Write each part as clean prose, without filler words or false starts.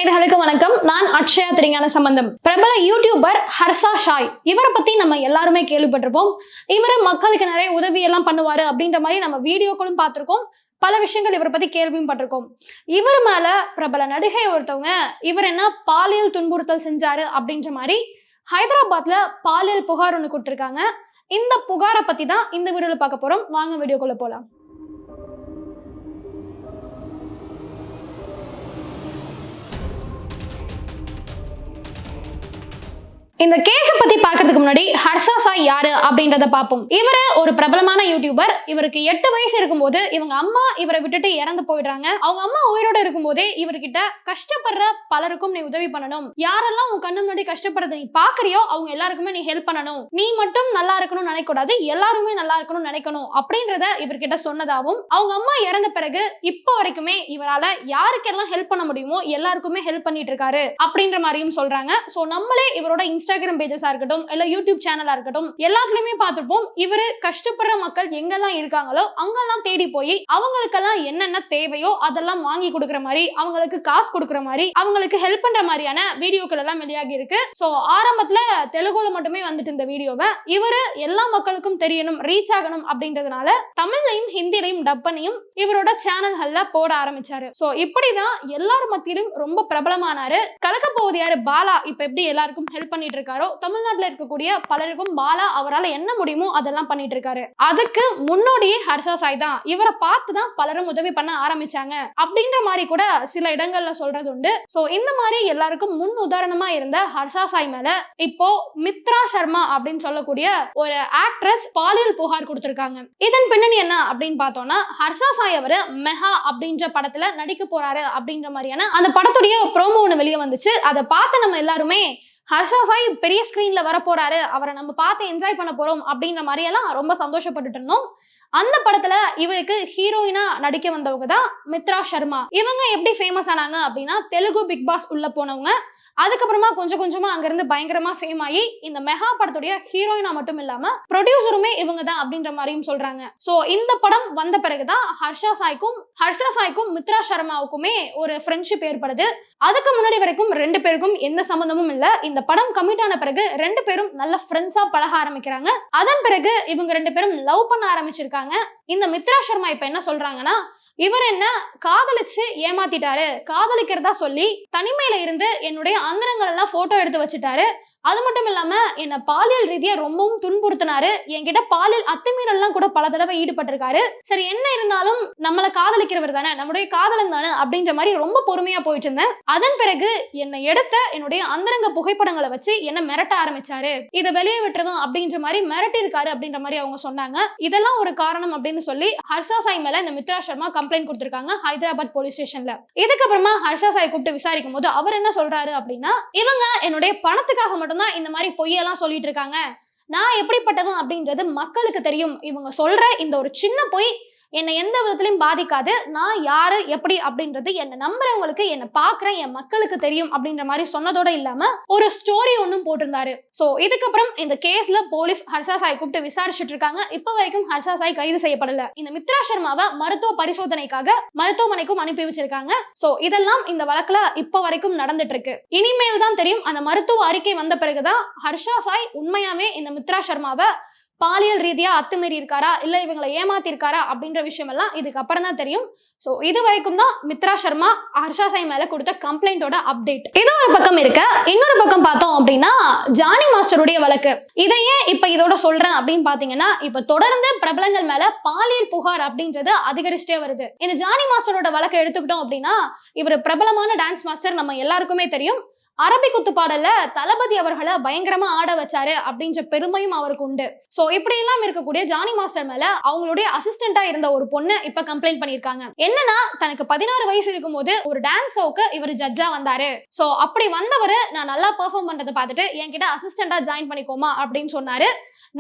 நேயர்களுக்கு வணக்கம். நான் அக்ஷயா திருஞான சம்பந்தம். பிரபல யூடியூபர் ஹர்ஷா சாய், இவரை பத்தி நம்ம எல்லாருமே கேள்விப்பட்டிருப்போம். இவரு மக்களுக்கு நிறைய உதவி எல்லாம் பண்ணுவாரு அப்படின்ற மாதிரி நம்ம வீடியோக்களும் பார்த்திருக்கோம். பல விஷயங்கள் இவரை பத்தி கேள்வியும் பட்டிருக்கோம். இவர் மேல பிரபல நடிகை ஒருத்தவங்க இவர் என்ன பாலியல் துன்புறுத்தல் செஞ்சாரு அப்படின்ற மாதிரி ஹைதராபாத்ல பாலியல் புகார் ஒண்ணு கொடுத்திருக்காங்க. இந்த புகாரை பத்தி தான் இந்த வீடியோல பார்க்க போறோம். வாங்க வீடியோக்குள்ள போலாம். இந்த கேஸ பத்தி பாக்குறதுக்கு முன்னாடி ஹர்ஷா சாய் யாரு அப்படின்றத பார்ப்போம். இவரு ஒரு பிரபலமான யூடியூபர். இவருக்கு 8 வயசு இருக்கும்போது இவங்க அம்மா இவரை விட்டுட்டு இறந்து போயிடுறாங்க. அவங்க அம்மா உயிரோட இருக்கும்போதே இவர்கிட்ட கஷ்டப்படுற பலருக்கும் நீ உதவி பண்ணணும், யாரெல்லாம் உன் கண்ணு முன்னாடி கஷ்டப்படுறத நீ பாக்குறியோ அவங்க எல்லாருக்குமே நீ ஹெல்ப் பண்ணணும், நீ மட்டும் நல்லா இருக்கணும்னு நினைக்க கூடாது, எல்லாருமே நல்லா இருக்கணும்னு நினைக்கணும் அப்படின்றத இவர்கிட்ட சொன்னதாகவும், அவங்க அம்மா இறந்த பிறகு இப்ப வரைக்குமே இவரால யாருக்கெல்லாம் ஹெல்ப் பண்ண முடியுமோ எல்லாருக்குமே ஹெல்ப் பண்ணிட்டு இருக்காரு அப்படின்ற மாதிரியும் சொல்றாங்க. சோ நம்மளே இவரோட இன்ஸ்டாகிராம் பேஜஸா இருக்கட்டும் இல்ல யூடியூப் சேனலா இருக்கட்டும் எல்லாத்துலயுமே பார்த்திருப்போம். இவரு கஷ்டப்படுற மக்கள் எங்கெல்லாம் இருக்காங்களோ அங்கெல்லாம் தேடி போய் அவங்களுக்கெல்லாம் என்னென்ன தேவையோ அதெல்லாம் வாங்கி கொடுக்குற மாதிரி, அவங்களுக்கு காசு கொடுக்குற மாதிரி, அவங்களுக்கு ஹெல்ப் பண்ற மாதிரியான வீடியோக்கள் எல்லாம் வெளியாகி இருக்கு. சோ ஆரம்பத்துல தெலுங்குல மட்டுமே வந்துட்டு இந்த வீடியோவை இவரு எல்லா மக்களுக்கும் தெரியணும், ரீச் ஆகணும் அப்படின்றதுனால தமிழ்லையும் ஹிந்திலையும் டப் பண்ணியும் இவரோட சேனல்கள்ல போட ஆரம்பிச்சாரு. சோ இப்படிதான் எல்லார் மத்தியிலும் ரொம்ப பிரபலமானாரு. கலக்க போவது யாரு பாலா இப்ப எப்படி எல்லாருக்கும் ஹெல்ப் பண்ணிட்டு இருக்காரோ, தமிழ்நாட்டுல இருக்கக்கூடிய பலருக்கும் பாலா அவரால் என்ன முடியுமோ அதெல்லாம் பண்ணிட்டு இருக்காரு. அதுக்கு முன்னோடியே ஹர்ஷா சாய் தான். இவரை பார்த்துதான் பலரும் உதவி பண்ண ஆரம்பிச்சாங்க அப்படின்ற மாதிரி கூட சில இடங்கள்ல சொல்றது உண்டு. சோ இந்த மாதிரி எல்லாருக்கும் முன் உதாரணமா இருந்த ஹர்ஷா சாய் மேல இப்போ மித்ரா சர்மா அப்படின்னு சொல்லக்கூடிய ஒரு ஆக்ட்ரஸ் பாலியல் புகார் கொடுத்திருக்காங்க. இதன் பின்னணி என்ன அப்படின்னு பார்த்தோம்னா, ஹர்ஷா சாய் அவரு மெஹா அப்படின்ற படத்துல நடிக்க போறாரு அப்படின்ற மாதிரியான அந்த படத்துடைய ப்ரோமோ ஒன்று வெளியே வந்துச்சு. அதை பார்த்து நம்ம எல்லாருமே ஹர்ஷா சாய் பெரிய ஸ்கிரீன்ல வர போறாரு, அவரை நம்ம பார்த்து என்ஜாய் பண்ண போறோம் அப்படின்ற மாதிரி எல்லாம் ரொம்ப சந்தோஷப்பட்டுட்டு இருந்தோம். அந்த படத்துல இவருக்கு ஹீரோயினா நடிக்க வந்தவங்க தான் மித்ரா சர்மா. இவங்க எப்படி ஃபேமஸ் ஆனாங்க அப்படின்னா, தெலுங்கு பிக் பாஸ் உள்ள போனவங்க. அதுக்கப்புறமா கொஞ்சம் கொஞ்சமா அங்கிருந்து பயங்கரமா ஃபேம் ஆகி இந்த மெகா படத்துடைய ஹீரோயினா மட்டும் இல்லாம ப்ரொடியூசருமே இவங்க தான் அப்படின்ற மாதிரியும் சொல்றாங்க. சோ இந்த படம் வந்த பிறகுதான் ஹர்ஷா சாய்க்கும் மித்ரா சர்மாவுக்குமே ஒரு ஃப்ரெண்ட்ஷிப் ஏற்படுது. அதுக்கு முன்னாடி வரைக்கும் 2 பேருக்கும் எந்த சம்பந்தமும் இல்ல. இந்த படம் கமிட் ஆன பிறகு 2 பேரும் நல்ல ஃப்ரெண்ட்ஸா பழக ஆரம்பிக்கிறாங்க. அதன் பிறகு இவங்க 2 பேரும் லவ் பண்ண ஆரம்பிச்சிருக்காங்க. இந்த மித்ரா சர்மா இப்ப என்ன சொல்றாங்கன்னா, இவர் என்ன காதலிச்சு ஏமாத்திட்டாரு, காதலிக்கிறதா சொல்லி தனிமையில இருந்து என்னுடைய அந்தரங்கள் எல்லாம் போட்டோ எடுத்து வச்சுட்டாரு. அது மட்டும் இல்லாம என்ன பாலியல் ரீதியா ரொம்பவும் துன்புறுத்தினாரு, என்கிட்ட பாலியல் அத்துமீறல்லாம் கூட பல தடவை ஈடுபட்டிருக்காரு. சரி என்ன இருந்தாலும் நம்மள காதலிக்கிறவர் தானே, நம்முடைய காதலன் தானே அப்படின்ற மாதிரி ரொம்ப பொறுமையா போயிட்டு இருந்தேன். அதன் பிறகு என்னை எடுத்த என்னுடைய அந்தரங்க புகைப்படங்களை வச்சு என்ன மிரட்ட ஆரம்பிச்சாரு, இதை வெளியே விட்டுருவோம் அப்படின்ற மாதிரி மிரட்டி இருக்காரு அப்படின்ற மாதிரி அவங்க சொன்னாங்க. இதெல்லாம் ஒரு காரணம் அப்படின்னு சொல்லி ஹர்ஷா சாய் மேல இந்த மித்ரா சர்மா கம்ப்ளைண்ட் கொடுத்திருக்காங்க ஹைதராபாத் போலீஸ் ஸ்டேஷன்ல. இதுக்கப்புறமா ஹர்ஷா சாய் கூப்பிட்டு விசாரிக்கும் போது அவர் என்ன சொல்றாரு அப்படின்னா, இவங்க என்னுடைய பணத்துக்காக மட்டும்தான் இந்த மாதிரி பொய்யெல்லாம் சொல்லிட்டு இருக்காங்க, நான் எப்படிப்பட்டவன் அப்படின்றது மக்களுக்கு தெரியும், இவங்க சொல்ற இந்த ஒரு சின்ன பொய் என்னை எந்த விதத்திலையும் பாதிக்காது, நான் யாரு எப்படி அப்படின்றது என்ன நம்புறவங்களுக்கு, என்ன பாக்குறேன் என் மக்களுக்கு தெரியும் அப்படின்ற மாதிரி சொன்னதோட இல்லாம ஒரு ஸ்டோரி ஒன்னும் போட்டிருந்தாரு. சோ இதுக்கப்புறம் இந்த கேஸ்ல போலீஸ் ஹர்ஷா சாய் கூப்பிட்டு விசாரிச்சுட்டு இருக்காங்க. இப்ப வரைக்கும் ஹர்ஷா சாய் கைது செய்யப்படல. இந்த மித்ரா சர்மாவை மருத்துவ பரிசோதனைக்காக மருத்துவமனைக்கும் அனுப்பி வச்சிருக்காங்க. சோ இதெல்லாம் இந்த வழக்குல இப்ப வரைக்கும் நடந்துட்டு இருக்கு. இனிமேல் தான் தெரியும், அந்த மருத்துவ அறிக்கை வந்த பிறகுதான் ஹர்ஷா சாய் உண்மையாவே இந்த மித்ரா சர்மாவை பாலியல் ரீதியா அத்துமீறி இருக்காரா இல்ல இவங்களை ஏமாத்தி இருக்காரா அப்படின்ற விஷயம் எல்லாம் இதுக்கு அப்புறம் தான் தெரியும். சோ இது வரைக்கும் தான் மித்ரா சர்மா ஹர்ஷா சாய் மேல கொடுத்த கம்ப்ளைண்டோட அப்டேட். இது ஒரு பக்கம் இருக்க, இன்னொரு பக்கம் பார்த்தோம் அப்படின்னா ஜானி மாஸ்டருடைய வழக்கு. இதையே இப்ப இதோட சொல்றேன் அப்படின்னு பாத்தீங்கன்னா, இப்ப தொடர்ந்து பிரபலங்கள் மேல பாலியல் புகார் அப்படின்றது அதிகரிச்சுட்டே வருது. இந்த ஜானி மாஸ்டரோட வழக்கை எடுத்துக்கிட்டோம் அப்படின்னா, இவர் பிரபலமான டான்ஸ் மாஸ்டர், நம்ம எல்லாருக்குமே தெரியும். அரபி குத்து பாடல்ல தளபதி அவர்களை பயங்கரமா ஆட வச்சாரு அப்படின்ற பெருமையும் அவருக்கு உண்டு. சோ இப்படி எல்லாம் இருக்கக்கூடிய ஜானி மாஸ்டர் மேல அவங்களுடைய அசிஸ்டண்டா இருந்த ஒரு பொண்ணு இப்ப கம்ப்ளைண்ட் பண்ணிருக்காங்க. என்னன்னா, தனக்கு 16 வயசு இருக்கும் போது ஒரு டான்ஸ் ஷோக்கு இவர் ஜட்ஜா வந்தாரு. சோ அப்படி வந்தவரு நான் நல்லா பெர்ஃபார்ம் பண்றதை பார்த்துட்டு என்கிட்ட அசிஸ்டண்டா ஜாயின் பண்ணிக்கோமா அப்படின்னு சொன்னாரு.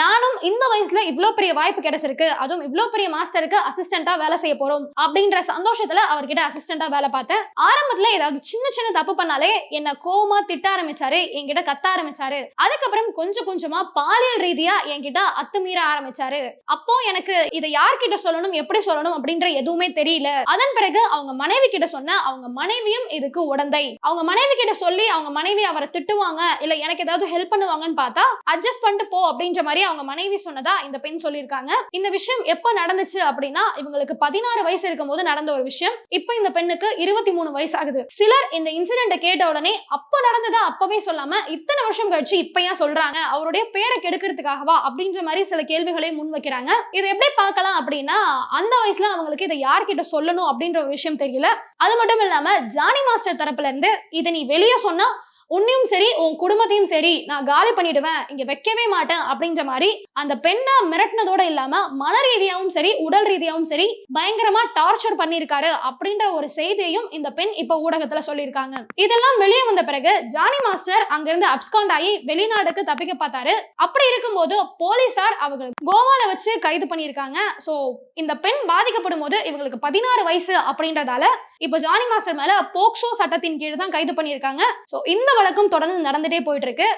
நானும் இந்த வயசுல இவ்வளவு பெரிய வாய்ப்பு கிடைச்சிருக்கு, அதுவும் இவ்வளவு பெரிய மாஸ்டருக்கு அசிஸ்டண்டா வேலை செய்ய போறோம் அப்படின்ற சந்தோஷத்துல அவர்கிட்ட அசிஸ்டண்டா வேலை பார்த்தேன். ஆரம்பத்துல ஏதாவது சின்ன சின்ன தப்பு பண்ணாலே என்ன கோவமா திட்ட ஆரம்பிச்சாரு, என்கிட்ட கத்த ஆரம்பிச்சாரு. அதுக்கப்புறம் கொஞ்சம் கொஞ்சமா பாலியல் ரீதியா என்கிட்ட அத்துமீற ஆரம்பிச்சாரு. அப்போ எனக்கு இதை யார்கிட்ட சொல்லணும், எப்படி சொல்லணும் அப்படின்ற எதுவுமே தெரியல. அதன் பிறகு அவங்க மனைவி கிட்ட சொன்ன, அவங்க மனைவியும் இதுக்கு உடந்தை. அவங்க மனைவி கிட்ட சொல்லி அவங்க மனைவி அவரை திட்டுவாங்க, இல்ல எனக்கு ஏதாவது ஹெல்ப் பண்ணுவாங்கன்னு பார்த்தா அட்ஜஸ்ட் பண்ணிட்டு போ அப்படின்ற மாதிரி அவங்க மனைவி சொன்னதா இந்த பெண் சொல்லியிருக்காங்க. இந்த விஷயம் எப்ப நடந்துச்சு அப்படின்னா இவங்களுக்கு 16 வயசு இருக்கும் போது நடந்த ஒரு விஷயம். இப்போ இந்த பெண்ணுக்கு 23 வயசு ஆகுது. சிலர் இந்த இன்சிடென்ட் கேட்ட உடனே அப்ப நடந்ததா அப்பவே சொல்லாம இத்தனை வருஷம் கழிச்சு இப்ப ஏன் சொல்றாங்க, அவருடைய பேரை கெடுக்கிறதுக்காகவா அப்படின்ற மாதிரி சில கேள்விகளை முன் வைக்கிறாங்க. இதை எப்படி பார்க்கலாம் அப்படின்னா, அந்த வயசுல அவங்களுக்கு இதை யார்கிட்ட சொல்லணும் அப்படின்ற ஒரு விஷயம் தெரியல. அது மட்டும் இல்லாம ஜானி மாஸ்டர் தரப்புல இருந்து இதை நீ வெளியே சொன்னா உன்னையும் சரி உன் குடும்பத்தையும் சரி நான் காலி பண்ணிடுவேன், இங்க வைக்கவே மாட்டேன் அப்படின்ற மாதிரி அந்த பெண்ணை மிரட்டினதோட இல்லாம மன ரீதியாவும் சரி உடல் ரீதியாவும் சரி பயங்கரமா டார்ச்சர் பண்ணிருக்காரு அப்படின்ற ஒரு செய்தியையும் இந்த பெண் இப்ப ஊடகத்துல சொல்லியிருக்காங்க. இதெல்லாம் வெளியே வந்த பிறகு ஜானி மாஸ்டர் அங்கிருந்து அப்ஸ்காண்ட் ஆகி வெளிநாடுக்கு தப்பிக்க பார்த்தாரு. அப்படி இருக்கும்போது போலீசார் அவங்களுக்கு கோவால வச்சு கைது பண்ணியிருக்காங்க. சோ இந்த பெண் பாதிக்கப்படும் போது இவங்களுக்கு 16 வயசு அப்படின்றதால இப்ப ஜானி மாஸ்டர் மேல போக்சோ சட்டத்தின் கீழ் தான் கைது பண்ணியிருக்காங்க. சோ இந்த வழக்கம் தொடர்ந்து நடந்துட்டே போயிட்டு இருக்கு.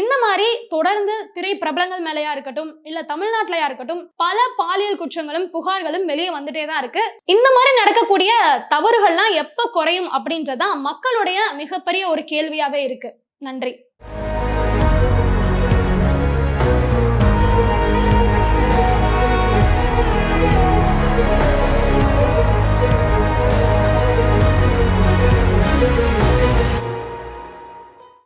இந்த மாதிரி தொடர்ந்து திரை பிரபலங்கள் மேலயா இருக்கட்டும் இல்ல தமிழ்நாட்டிலயா இருக்கட்டும் பல பாலியல் குற்றங்களும் புகார்களும் வெளியே வந்துட்டே தான் இருக்கு. இந்த மாதிரி நடக்கக்கூடிய தவறுகள்லாம் எப்ப குறையும் அப்படின்றதான் மக்களுடைய மிகப்பெரிய ஒரு கேள்வியாவே இருக்கு. நன்றி.